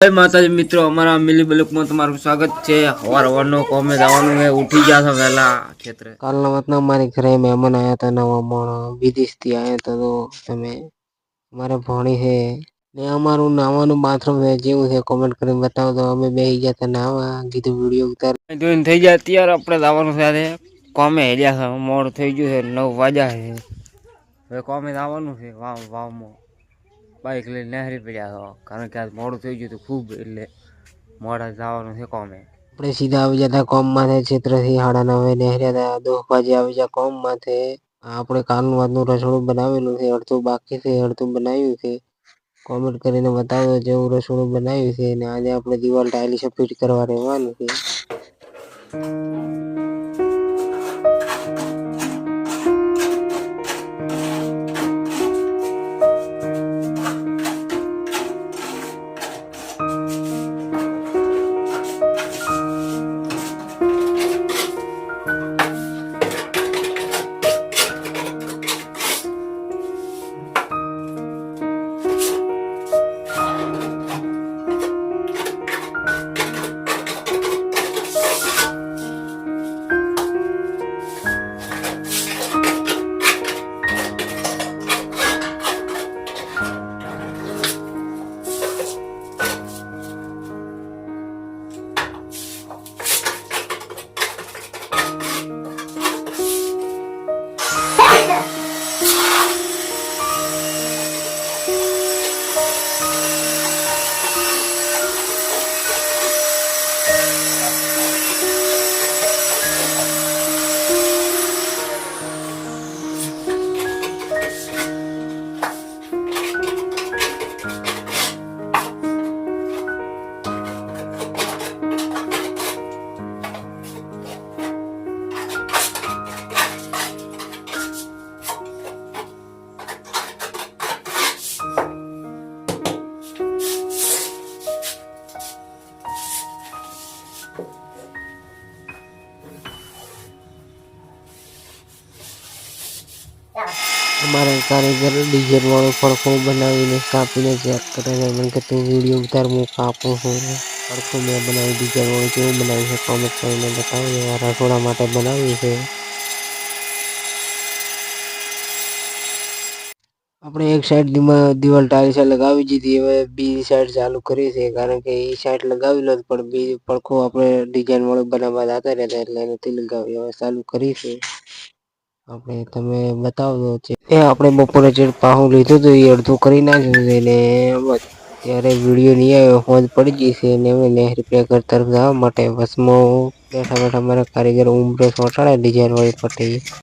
जय माताजी मित्रों, अमरा मिली ब्लॉक में तुम्हारा स्वागत है। हवारनो कॉमे जवानु है, उठी गया था वेला क्षेत्र कालना मतलब हमारे घरे मेहमान आया था, नवा मोण विदेश थी आया था। तो तमे हमारे भणी है ने अमारू नावानु बाथरूम है जेवू है कमेंट કરીને बताओ। तो અમે બેહી ગયા હતા નાવા, કીધું વિડિયો ઉતાર જોઈન થઈ જાય ત્યારે આપણે જવાનું છે કોમે હેડ્યા છે। મોડ થઈ ગયું છે, 9 વાગ્યા છે। હવે કોમે જવાનું છે વાવમાં बाइक ले नहरी पड़ा था, कारण के आज मोड़ थी गयु खूब एट मोड़ा जवान है कॉमे अपने सीधा आई जाता कॉम में क्षेत्र थी 9:30 नहरिया था। 2 बजे आई जा कॉम में આપણે કાલનું આજનું રસોડું બનાવેલું છે, અડધું બાકી છે, અડધું બનાવ્યું છે। કોમેન્ટ કરીને બતાવો જેવું રસોડું બનાવ્યું છે। અને આજે આપણે દિવાલ ટાઇલ્સ ફિટ કરવા રહેવાનું છે। हमारे कारीगर डीजल वालों फड़को बनावीने कापीने चेक करे है। मैंने कहा तू वीडियो उतार मु कापू हूँ। फड़को मैं बनावी डीजल वालों केवुं बनावी है कमेंट करीने बतावो। रसोड़ा माटे बनावी है। अपने एक साइड दीवाल टाइल्स लगावी दीधी, हवे बीजी साइड चालू करी है। कारण के ई साइड लगावी लो पण बीजी फड़को आपणे डिजाइन वाळो बनाववा जाता रहता એટલે નથી लगावी। હવે ચાલુ કરી છે આપણે, તમે બતાવો છો એ આપણે બપોરે જે પાહું લીધું તો એ અડધું કરી નાખ્યું છે ને ત્યારે વિડિયો નહીં આવ્યો, હોજ પડી ગઈ છે ને હવે નહેર પેકર તરફ જવા માટે બસમાં બેઠા બેઠા મારા કારીગર ઉમરે ચોંટાડે ડિઝાઇન વાળી પટ્ટી।